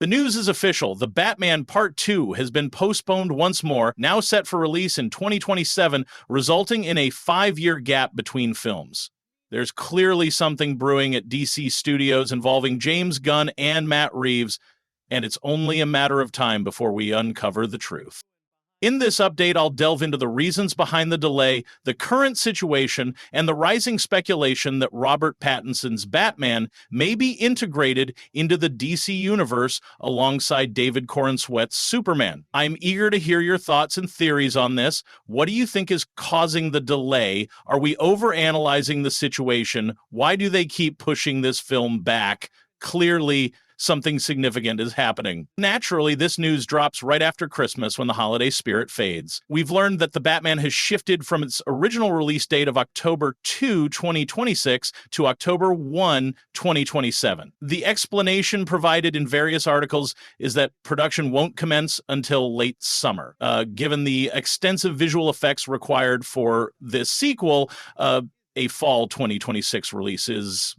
The news is official. The Batman Part 2 has been postponed once more, now set for release in 2027, resulting in a 5-year gap between films. There's clearly something brewing at DC Studios involving James Gunn and Matt Reeves, and it's only a matter of time before we uncover the truth. In this update, I'll delve into the reasons behind the delay, the current situation, and the rising speculation that Robert Pattinson's Batman may be integrated into the DC universe alongside David Corenswet's Superman. I'm eager to hear your thoughts and theories on this. What do you think is causing the delay? Are we overanalyzing the situation? Why do they keep pushing this film back? Clearly, something significant is happening. Naturally, this news drops right after Christmas when the holiday spirit fades. We've learned that The Batman has shifted from its original release date of October 2, 2026 to October 1, 2027. The explanation provided in various articles is that production won't commence until late summer. Given the extensive visual effects required for this sequel, a fall 2026 release is,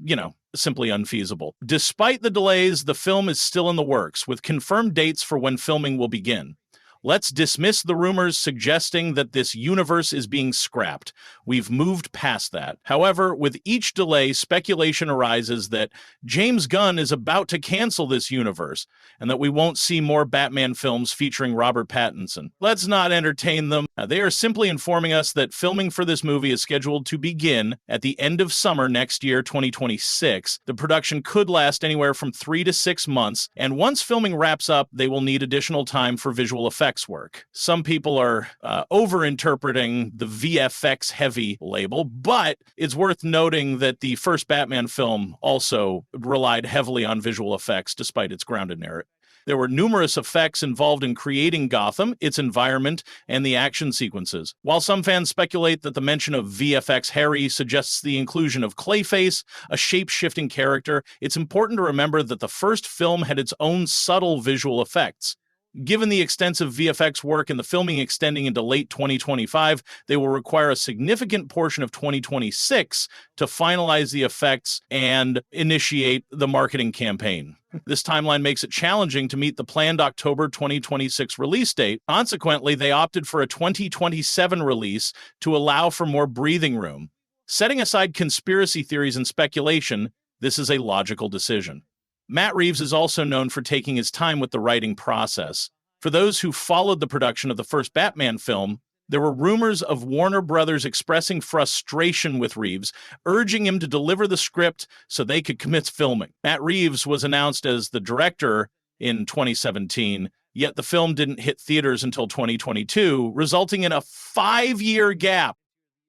simply unfeasible. Despite the delays, the film is still in the works, with confirmed dates for when filming will begin. Let's dismiss the rumors suggesting that this universe is being scrapped. We've moved past that. However, with each delay, speculation arises that James Gunn is about to cancel this universe, and that we won't see more Batman films featuring Robert Pattinson. Let's not entertain them. They are simply informing us that filming for this movie is scheduled to begin at the end of summer next year, 2026. The production could last anywhere from 3 to 6 months, and once filming wraps up, they will need additional time for visual effects work. Some people are over-interpreting the VFX-heavy label, but it's worth noting that the first Batman film also relied heavily on visual effects despite its grounded narrative. There were numerous effects involved in creating Gotham, its environment, and the action sequences. While some fans speculate that the mention of VFX Harry suggests the inclusion of Clayface, a shape-shifting character, it's important to remember that the first film had its own subtle visual effects. Given the extensive VFX work and the filming extending into late 2025, they will require a significant portion of 2026 to finalize the effects and initiate the marketing campaign. This timeline makes it challenging to meet the planned October 2026 release date. Consequently, they opted for a 2027 release to allow for more breathing room. Setting aside conspiracy theories and speculation, this is a logical decision. Matt Reeves is also known for taking his time with the writing process. For those who followed the production of the first Batman film, there were rumors of Warner Brothers expressing frustration with Reeves, urging him to deliver the script so they could commit filming. Matt Reeves was announced as the director in 2017, yet the film didn't hit theaters until 2022, resulting in a 5-year gap.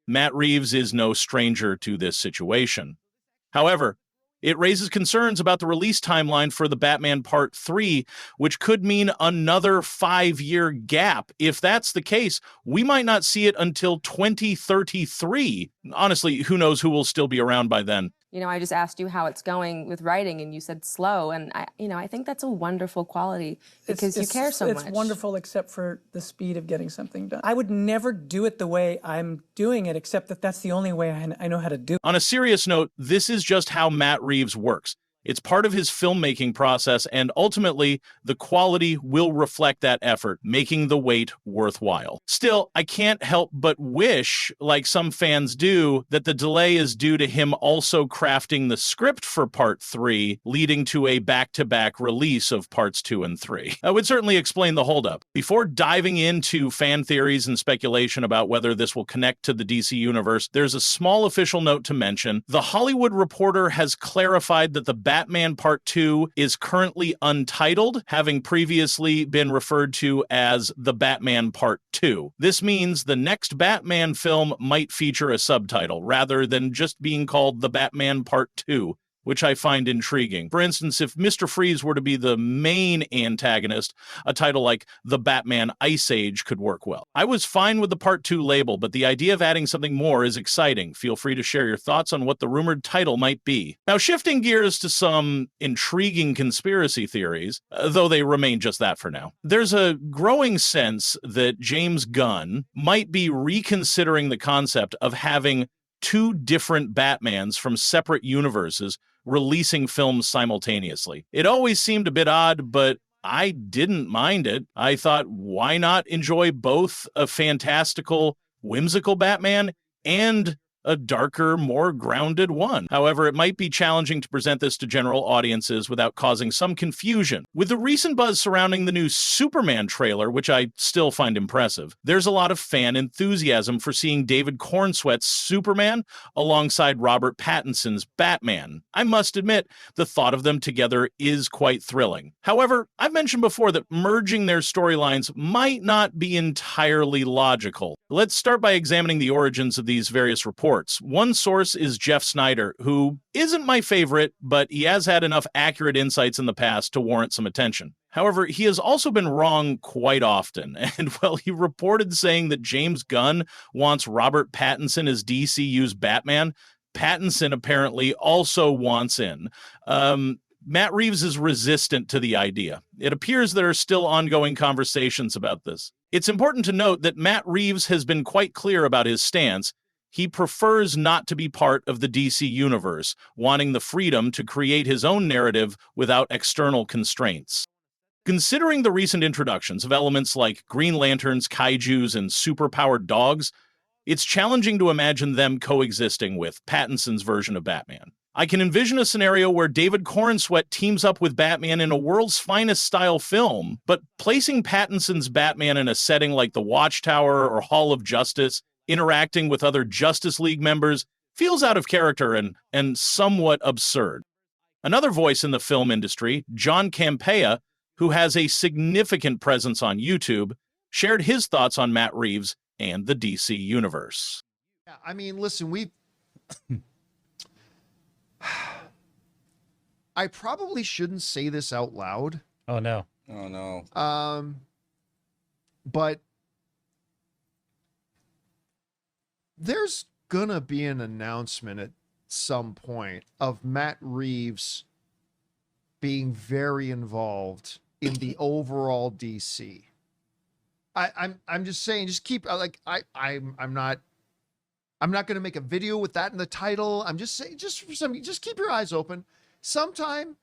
Matt Reeves is no stranger to this situation. However, it raises concerns about the release timeline for The Batman Part 3, which could mean another 5-year gap. If that's the case, we might not see it until 2033. Honestly, who knows who will still be around by then. I just asked you how it's going with writing, and you said slow, and I think that's a wonderful quality because you care so much. It's wonderful, except for the speed of getting something done. I would never do it the way I'm doing it, except that that's the only way I know how to do it. On a serious note, this is just how Matt Reeves works. It's part of his filmmaking process, and ultimately, the quality will reflect that effort, making the wait worthwhile. Still, I can't help but wish, like some fans do, that the delay is due to him also crafting the script for Part 3, leading to a back-to-back release of Parts 2 and 3. That would certainly explain the holdup. Before diving into fan theories and speculation about whether this will connect to the DC universe, there's a small official note to mention. The Hollywood Reporter has clarified that the Batman Part 2 is currently untitled, having previously been referred to as The Batman Part 2. This means the next Batman film might feature a subtitle, rather than just being called The Batman Part 2, which I find intriguing. For instance, if Mr. Freeze were to be the main antagonist, a title like The Batman Ice Age could work well. I was fine with the Part 2 label, but the idea of adding something more is exciting. Feel free to share your thoughts on what the rumored title might be. Now, shifting gears to some intriguing conspiracy theories, though they remain just that for now. There's a growing sense that James Gunn might be reconsidering the concept of having 2 different Batmans from separate universes releasing films simultaneously. It always seemed a bit odd, but I didn't mind it. I thought, why not enjoy both a fantastical, whimsical Batman and a darker, more grounded one? However, it might be challenging to present this to general audiences without causing some confusion. With the recent buzz surrounding the new Superman trailer, which I still find impressive, there's a lot of fan enthusiasm for seeing David Cornsweet's Superman alongside Robert Pattinson's Batman. I must admit, the thought of them together is quite thrilling. However, I've mentioned before that merging their storylines might not be entirely logical. Let's start by examining the origins of these various reports. One source is Jeff Snyder, who isn't my favorite, but he has had enough accurate insights in the past to warrant some attention. However, he has also been wrong quite often, and well, he reported saying that James Gunn wants Robert Pattinson as DCU's Batman. Pattinson apparently also wants in. Matt Reeves is resistant to the idea. It appears there are still ongoing conversations about this. It's important to note that Matt Reeves has been quite clear about his stance. He prefers not to be part of the DC universe, wanting the freedom to create his own narrative without external constraints. Considering the recent introductions of elements like Green Lanterns, kaijus, and superpowered dogs, it's challenging to imagine them coexisting with Pattinson's version of Batman. I can envision a scenario where David Cornsweet teams up with Batman in a world's finest style film, but placing Pattinson's Batman in a setting like the Watchtower or Hall of Justice, interacting with other Justice League members, feels out of character and somewhat absurd. Another voice in the film industry, John Campea, who has a significant presence on YouTube, shared his thoughts on Matt Reeves and the DC universe. Yeah, I mean, listen, I probably shouldn't say this out loud. Oh, no. Oh, no. But there's gonna be an announcement at some point of Matt Reeves being very involved in the overall DC. I'm just saying, just keep I'm not gonna make a video with that in the title. I'm just saying, just keep your eyes open. Sometime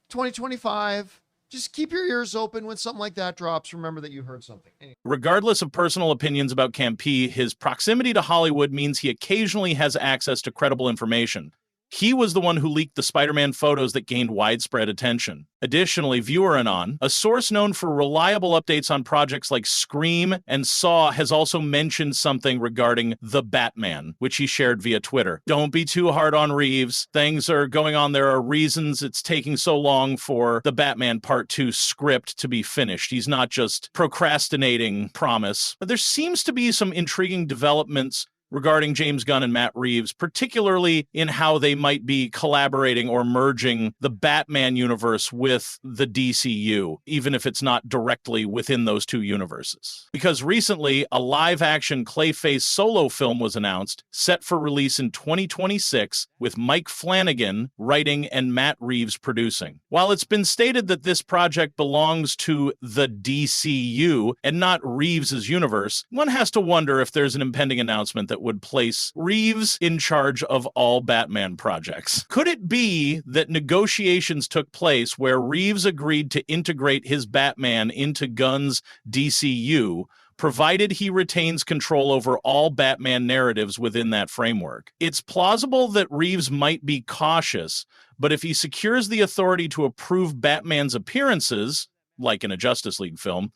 2025. Just keep your ears open when something like that drops. Remember that you heard something. Anyway. Regardless of personal opinions about Campea, his proximity to Hollywood means he occasionally has access to credible information. He was the one who leaked the Spider-Man photos that gained widespread attention. Additionally, Viewer Anon, a source known for reliable updates on projects like Scream and Saw, has also mentioned something regarding The Batman, which he shared via Twitter. Don't be too hard on Reeves. Things are going on. There are reasons it's taking so long for The Batman Part 2 script to be finished. He's not just procrastinating promise. But there seems to be some intriguing developments regarding James Gunn and Matt Reeves, particularly in how they might be collaborating or merging the Batman universe with the DCU, even if it's not directly within those two universes. Because recently, a live-action Clayface solo film was announced, set for release in 2026, with Mike Flanagan writing and Matt Reeves producing. While it's been stated that this project belongs to the DCU and not Reeves' universe, one has to wonder if there's an impending announcement that would place Reeves in charge of all Batman projects. Could it be that negotiations took place where Reeves agreed to integrate his Batman into Gunn's DCU, provided he retains control over all Batman narratives within that framework? It's plausible that Reeves might be cautious, but if he secures the authority to approve Batman's appearances, like in a Justice League film,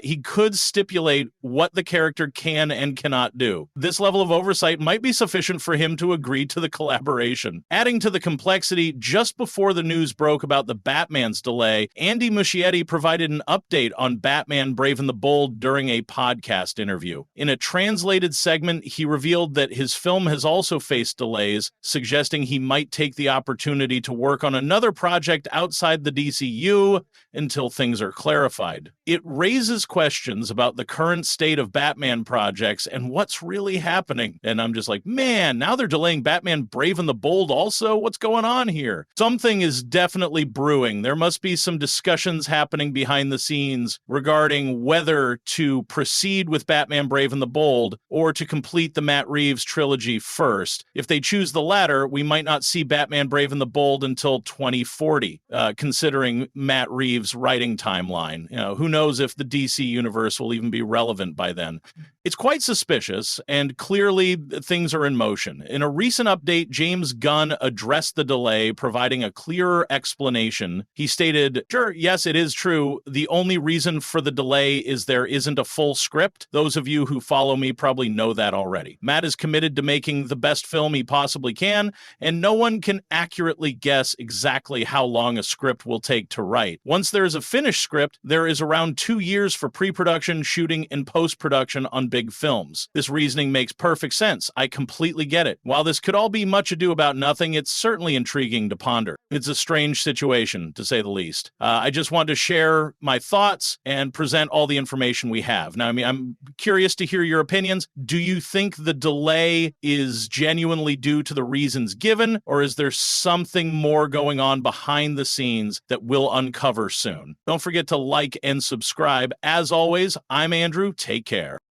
he could stipulate what the character can and cannot do. This level of oversight might be sufficient for him to agree to the collaboration. Adding to the complexity, just before the news broke about the Batman's delay, Andy Muschietti provided an update on Batman Brave and the Bold during a podcast interview. In a translated segment, he revealed that his film has also faced delays, suggesting he might take the opportunity to work on another project outside the DCU until things are clarified. It raises questions about the current state of Batman projects and what's really happening. And I'm just like, man, now they're delaying Batman Brave and the Bold also? What's going on here? Something is definitely brewing. There must be some discussions happening behind the scenes regarding whether to proceed with Batman Brave and the Bold or to complete the Matt Reeves trilogy first. If they choose the latter, we might not see Batman Brave and the Bold until 2040, considering Matt Reeves' writing timeline. Who knows if the DC universe will even be relevant by then. It's quite suspicious, and clearly things are in motion. In a recent update, James Gunn addressed the delay, providing a clearer explanation. He stated, "Sure, yes, it is true. The only reason for the delay is there isn't a full script. Those of you who follow me probably know that already. Matt is committed to making the best film he possibly can, and no one can accurately guess exactly how long a script will take to write. Once there is a finished script, there is around 2 years for pre-production, shooting, and post-production on big films. This reasoning makes perfect sense. I completely get it. While this could all be much ado about nothing, it's certainly intriguing to ponder. It's a strange situation, to say the least. I just wanted to share my thoughts and present all the information we have. Now, I'm curious to hear your opinions. Do you think the delay is genuinely due to the reasons given, or is there something more going on behind the scenes that we'll uncover soon? Don't forget to like and subscribe. As always, I'm Andrew. Take care.